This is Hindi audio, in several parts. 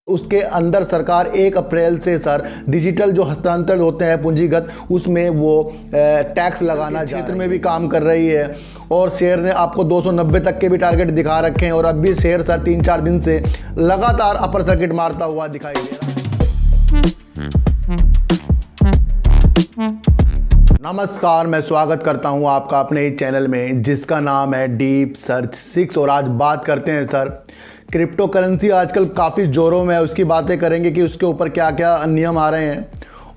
उसके अंदर सरकार 1 अप्रैल से सर डिजिटल जो हस्तांतरण होते हैं पूंजीगत उसमें वो टैक्स लगाना क्षेत्र में भी काम कर रही है। और शेयर ने आपको 290 तक के भी टारगेट दिखा रखे हैं और अब भी शेयर सर 3-4 दिन से लगातार अपर सर्किट मारता हुआ दिखाई दे रहा है। नमस्कार, मैं स्वागत करता हूं आपका अपने ही चैनल में जिसका नाम है डीप सर्च 6। और आज बात करते हैं सर क्रिप्टो करेंसी आजकल काफ़ी ज़ोरों में है, उसकी बातें करेंगे कि उसके ऊपर क्या क्या नियम आ रहे हैं।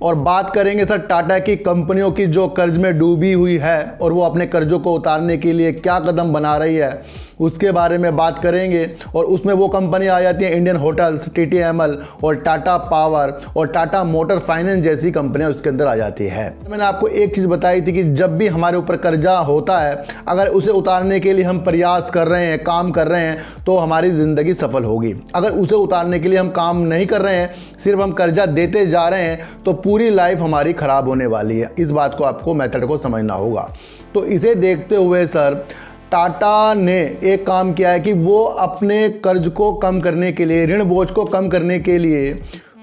और बात करेंगे सर टाटा की कंपनियों की जो कर्ज में डूबी हुई है और वो अपने कर्जों को उतारने के लिए क्या कदम बना रही है उसके बारे में बात करेंगे। और उसमें वो कंपनी आ जाती है इंडियन होटल्स, TTML और टाटा पावर और टाटा मोटर फाइनेंस जैसी कंपनियां उसके अंदर आ जाती है। मैंने आपको एक चीज़ बताई थी कि जब भी हमारे ऊपर कर्जा होता है, अगर उसे उतारने के लिए हम प्रयास कर रहे हैं, काम कर रहे हैं, तो हमारी ज़िंदगी सफल होगी। अगर उसे उतारने के लिए हम काम नहीं कर रहे हैं, सिर्फ हम कर्जा देते जा रहे हैं, तो पूरी लाइफ हमारी ख़राब होने वाली है। इस बात को आपको मेथड को समझना होगा। तो इसे देखते हुए सर टाटा ने एक काम किया है कि वो अपने कर्ज को कम करने के लिए, ऋण बोझ को कम करने के लिए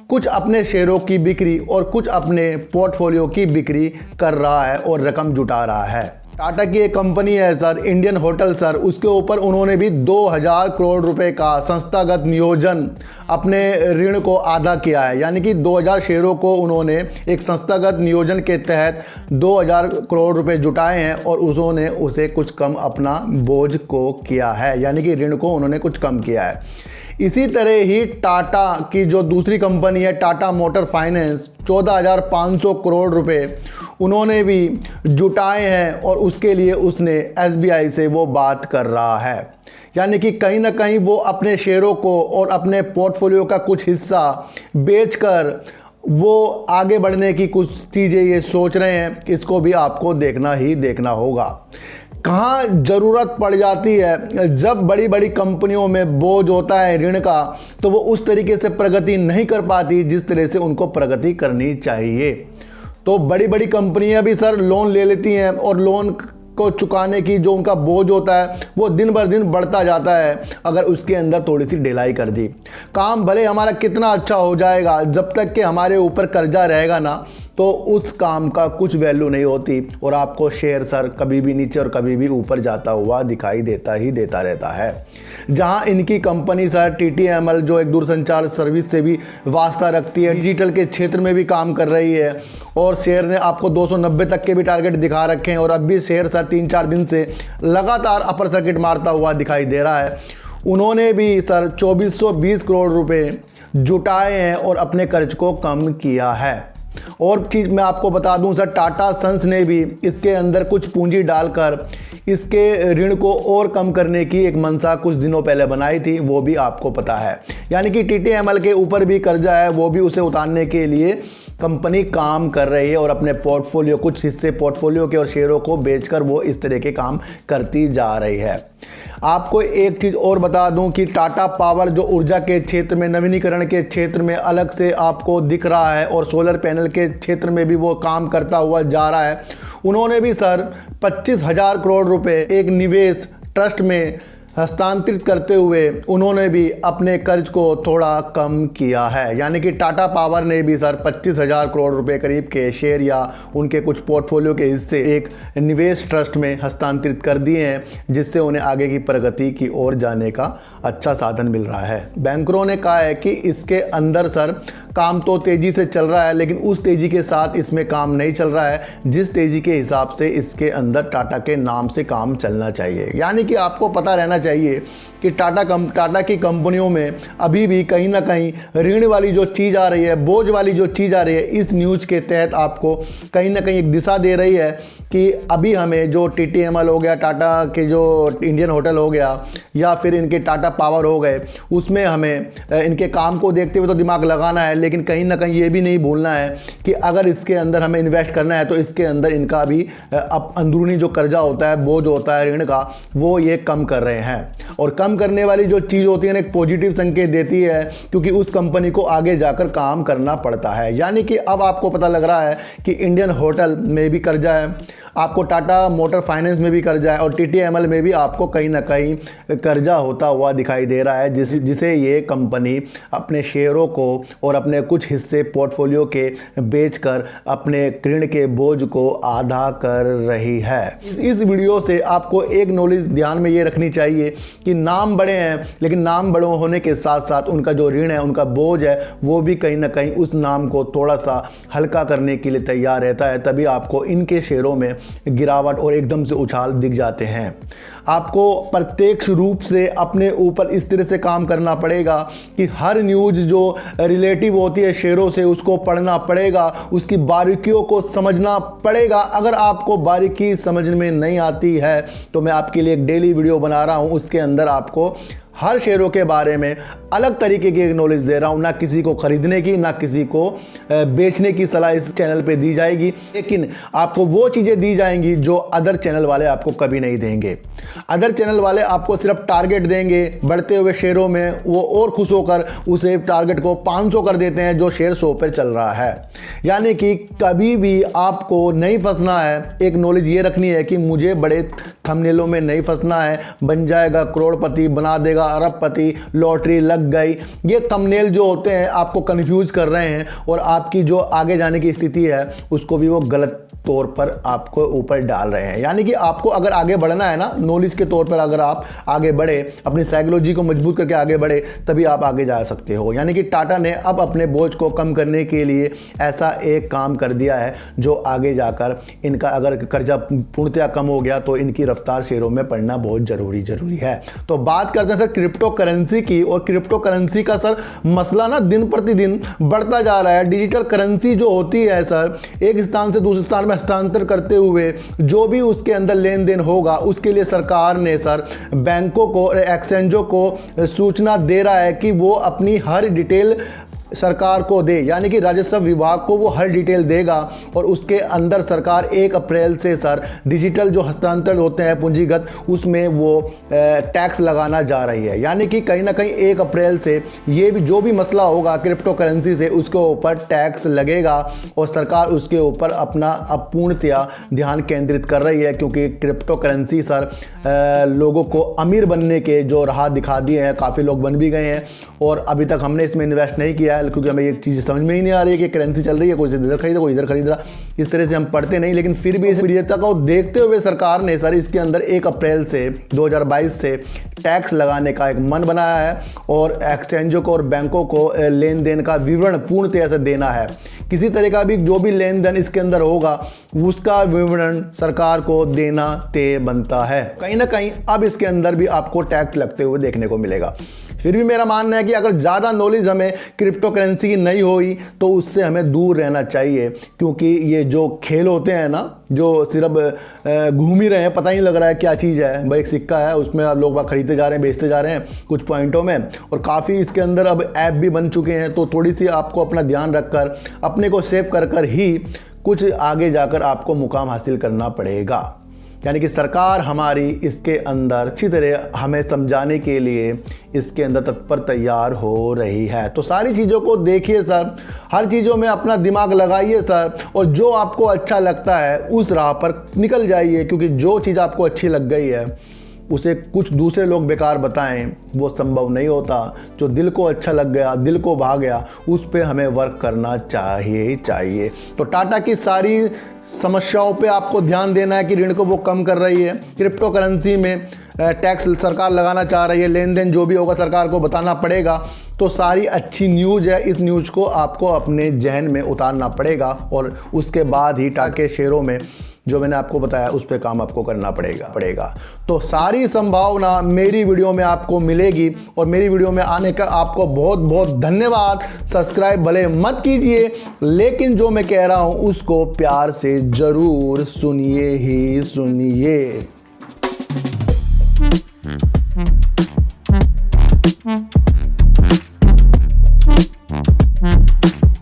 कुछ अपने शेयरों की बिक्री और कुछ अपने पोर्टफोलियो की बिक्री कर रहा है और रकम जुटा रहा है। टाटा की एक कंपनी है सर इंडियन होटल सर, उसके ऊपर उन्होंने भी 2000 करोड़ रुपए का संस्थागत नियोजन अपने ऋण को आधा किया है। यानी कि 2000 शेयरों को उन्होंने एक संस्थागत नियोजन के तहत 2000 करोड़ रुपए जुटाए हैं और उन्होंने उसे कुछ कम अपना बोझ को किया है, यानी कि ऋण को उन्होंने कुछ कम किया है। इसी तरह ही टाटा की जो दूसरी कंपनी है टाटा मोटर फाइनेंस, 14,500 करोड़ रुपए उन्होंने भी जुटाए हैं और उसके लिए उसने SBI से वो बात कर रहा है। यानी कि कहीं ना कहीं वो अपने शेयरों को और अपने पोर्टफोलियो का कुछ हिस्सा बेचकर वो आगे बढ़ने की कुछ चीज़ें ये सोच रहे हैं। इसको भी आपको देखना ही देखना होगा। कहाँ ज़रूरत पड़ जाती है, जब बड़ी बड़ी कंपनियों में बोझ होता है ऋण का, तो वो उस तरीके से प्रगति नहीं कर पाती जिस तरह से उनको प्रगति करनी चाहिए। तो बड़ी बड़ी कंपनियां भी सर लोन ले लेती हैं और लोन को चुकाने की जो उनका बोझ होता है वो दिन भर दिन बढ़ता जाता है। अगर उसके अंदर थोड़ी सी ढिलाई कर दी, काम भले हमारा कितना अच्छा हो जाएगा, जब तक कि हमारे ऊपर कर्जा रहेगा ना, तो उस काम का कुछ वैल्यू नहीं होती और आपको शेयर सर कभी भी नीचे और कभी भी ऊपर जाता हुआ दिखाई देता रहता है। जहां इनकी कंपनी सर TTML जो एक दूरसंचार सर्विस से भी वास्ता रखती है, डिजिटल के क्षेत्र में भी काम कर रही है और शेयर ने आपको 290 तक के भी टारगेट दिखा रखे हैं और अब भी शेयर सर 3-4 दिन से लगातार अपर सर्किट मारता हुआ दिखाई दे रहा है। उन्होंने भी सर 2420 करोड़ रुपए जुटाए हैं और अपने कर्ज को कम किया है। और चीज़ मैं आपको बता दूं सर, टाटा सन्स ने भी इसके अंदर कुछ पूंजी डालकर इसके ऋण को और कम करने की एक मंशा कुछ दिनों पहले बनाई थी, वो भी आपको पता है। यानी कि TTML के ऊपर भी कर्जा है, वो भी उसे उतारने के लिए कंपनी काम कर रही है और अपने पोर्टफोलियो, कुछ हिस्से पोर्टफोलियो के और शेयरों को बेचकर वो इस तरह के काम करती जा रही है। आपको एक चीज़ और बता दूं कि टाटा पावर जो ऊर्जा के क्षेत्र में, नवीनीकरण के क्षेत्र में अलग से आपको दिख रहा है और सोलर पैनल के क्षेत्र में भी वो काम करता हुआ जा रहा है। उन्होंने भी सर 25,000 करोड़ रुपए एक निवेश ट्रस्ट में हस्तांतरित करते हुए उन्होंने भी अपने कर्ज को थोड़ा कम किया है। यानी कि टाटा पावर ने भी सर 25,000 करोड़ रुपए करीब के शेयर या उनके कुछ पोर्टफोलियो के हिस्से एक निवेश ट्रस्ट में हस्तांतरित कर दिए हैं, जिससे उन्हें आगे की प्रगति की ओर जाने का अच्छा साधन मिल रहा है। बैंकरों ने कहा है कि इसके अंदर सर काम तो तेज़ी से चल रहा है, लेकिन उस तेज़ी के साथ इसमें काम नहीं चल रहा है जिस तेज़ी के हिसाब से इसके अंदर टाटा के नाम से काम चलना चाहिए। यानी कि आपको पता रहना चाहिए कि टाटा की कंपनियों में अभी भी कहीं ना कहीं ऋण वाली जो चीज़ आ रही है, बोझ वाली जो चीज़ आ रही है, इस न्यूज़ के तहत आपको कहीं ना कहीं एक दिशा दे रही है कि अभी हमें जो TTML हो गया, टाटा के जो इंडियन होटल हो गया या फिर इनके टाटा पावर हो गए, उसमें हमें इनके काम को देखते हुए तो दिमाग लगाना है, लेकिन कहीं ना कहीं ये भी नहीं भूलना है कि अगर इसके अंदर हमें इन्वेस्ट करना है तो इसके अंदर इनका भी अब अंदरूनी जो कर्जा होता है, बोझ होता है ऋण का, वो ये कम कर रहे हैं। और कम कम करने वाली जो चीज़ होती है ना, एक पॉजिटिव संकेत देती है, क्योंकि उस कंपनी को आगे जाकर काम करना पड़ता है। यानी कि अब आपको पता लग रहा है कि इंडियन होटल में भी कर्जा है, आपको टाटा मोटर फाइनेंस में भी कर्जा है, और TTML में भी आपको कहीं ना कहीं कर्जा होता हुआ दिखाई दे रहा है, जिसे ये कंपनी अपने शेयरों को और अपने कुछ हिस्से पोर्टफोलियो के बेचकर अपने ऋण के बोझ को आधा कर रही है। इस वीडियो से आपको एक नॉलेज ध्यान में ये रखनी चाहिए कि नाम बड़े हैं, लेकिन नाम बड़े होने के साथ साथ उनका जो ऋण है, उनका बोझ है, वो भी कहीं ना कहीं उस नाम को थोड़ा सा हल्का करने के लिए तैयार रहता है। तभी आपको इनके शेयरों में गिरावट और एकदम से उछाल दिख जाते हैं। आपको प्रत्यक्ष रूप से अपने ऊपर इस तरह से काम करना पड़ेगा कि हर न्यूज़ जो रिलेटिव होती है शेयरों से, उसको पढ़ना पड़ेगा, उसकी बारीकियों को समझना पड़ेगा। अगर आपको बारीकी समझ में नहीं आती है तो मैं आपके लिए एक डेली वीडियो बना रहा हूं, उसके अंदर आपको हर शेयरों के बारे में अलग तरीके की एक नॉलेज दे रहा हूं। ना किसी को खरीदने की, ना किसी को बेचने की सलाह इस चैनल पे दी जाएगी, लेकिन आपको वो चीज़ें दी जाएंगी जो अदर चैनल वाले आपको कभी नहीं देंगे। अदर चैनल वाले आपको सिर्फ टारगेट देंगे बढ़ते हुए शेयरों में, वो और खुश होकर उसे टारगेट को 500 कर देते हैं जो शेयर 100 पर चल रहा है। यानी कि कभी भी आपको नहीं फंसना है। एक नॉलेज ये रखनी है कि मुझे बड़े थंबनेलों में नहीं फंसना है, बन जाएगा करोड़पति, बना देगा अरबपति, लॉटरी लग गई। ये थंबनेल जो होते हैं आपको कंफ्यूज कर रहे हैं, और आपकी जो आगे जाने की स्थिति है उसको भी वो गलत तौर पर आपको ऊपर डाल रहे हैं। यानी कि आपको अगर आगे बढ़ना है ना, नॉलेज के तौर पर अगर आप आगे बढ़े, अपनी साइकोलॉजी को मजबूत करके आगे बढ़े, तभी आप आगे जा सकते हो। यानी कि टाटा ने अब अपने बोझ को कम करने के लिए ऐसा एक काम कर दिया है जो आगे जाकर इनका अगर कर्जा पूर्णतया कम हो गया तो इनकी रफ्तार शेयरों में पड़ना बहुत जरूरी है। तो बात करते हैं सर क्रिप्टो करेंसी की, और क्रिप्टो करेंसी का सर मसला ना दिन प्रतिदिन बढ़ता जा रहा है। डिजिटल करेंसी जो होती है सर, एक स्थान से दूसरे स्थान में हस्तांतर करते हुए जो भी उसके अंदर लेन देन होगा, उसके लिए सरकार ने सर बैंकों को, एक्सचेंजों को सूचना दे रहा है कि वो अपनी हर डिटेल सरकार को दे। यानी कि राजस्व विभाग को वो हर डिटेल देगा, और उसके अंदर सरकार 1 अप्रैल से सर डिजिटल जो हस्तांतरण होते हैं पूंजीगत, उसमें वो टैक्स लगाना जा रही है। यानी कि कहीं ना कहीं 1 अप्रैल से ये भी जो भी मसला होगा क्रिप्टो करेंसी से, उसके ऊपर टैक्स लगेगा, और सरकार उसके ऊपर अपना अपूर्णतया ध्यान केंद्रित कर रही है, क्योंकि क्रिप्टो करेंसी सर लोगों को अमीर बनने के जो राह दिखा दिए हैं, काफ़ी लोग बन भी गए हैं, और अभी तक हमने इसमें इन्वेस्ट नहीं किया है, क्योंकि हमें ये चीज़ समझ में ही नहीं आ रही है कि करेंसी चल रही है, कोई इधर खरीदा कोई इधर खरीद रहा, इस तरह से हम पढ़ते नहीं। लेकिन फिर भी इस वरीयता को देखते हुए सरकार ने सर इसके अंदर 1 अप्रैल से 2022 से टैक्स लगाने का एक मन बनाया है, और एक्सचेंजों को और बैंकों को लेन देन का विवरण पूर्णतया से देना है। किसी तरह का भी जो भी लेन देन इसके अंदर होगा उसका विवरण सरकार को देना तय बनता है। कहीं ना कहीं अब इसके अंदर भी आपको टैक्स लगते हुए देखने को मिलेगा। फिर भी मेरा मानना है कि अगर ज़्यादा नॉलेज हमें क्रिप्टो करेंसी की नहीं हुई तो उससे हमें दूर रहना चाहिए, क्योंकि ये जो खेल होते हैं ना, जो सिर्फ घूम ही रहे हैं, पता ही नहीं लग रहा है क्या चीज़ है। भाई एक सिक्का है, उसमें अब लोग बाग खरीदते जा रहे हैं, बेचते जा रहे हैं कुछ पॉइंटों में, और काफ़ी इसके अंदर अब ऐप भी बन चुके हैं। तो थोड़ी सी आपको अपना ध्यान रखकर, अपने को सेव कर कर ही कुछ आगे जाकर आपको मुकाम हासिल करना पड़ेगा। यानी कि सरकार हमारी इसके अंदर अच्छी तरह हमें समझाने के लिए इसके अंदर तत्पर तैयार हो रही है। तो सारी चीज़ों को देखिए सर, हर चीज़ों में अपना दिमाग लगाइए सर, और जो आपको अच्छा लगता है उस राह पर निकल जाइए, क्योंकि जो चीज़ आपको अच्छी लग गई है उसे कुछ दूसरे लोग बेकार बताएं वो संभव नहीं होता। जो दिल को अच्छा लग गया, दिल को भा गया, उस पे हमें वर्क करना चाहिए। तो टाटा की सारी समस्याओं पे आपको ध्यान देना है कि ऋण को वो कम कर रही है, क्रिप्टो करेंसी में टैक्स सरकार लगाना चाह रही है, लेन देन जो भी होगा सरकार को बताना पड़ेगा। तो सारी अच्छी न्यूज़ है, इस न्यूज़ को आपको अपने जहन में उतारना पड़ेगा, और उसके बाद ही टाटा के शेयरों में जो मैंने आपको बताया उस पर काम आपको करना पड़ेगा। तो सारी संभावना मेरी वीडियो में आपको मिलेगी, और मेरी वीडियो में आने का आपको बहुत बहुत धन्यवाद। सब्सक्राइब भले मत कीजिए, लेकिन जो मैं कह रहा हूं उसको प्यार से जरूर सुनिए ही सुनिए।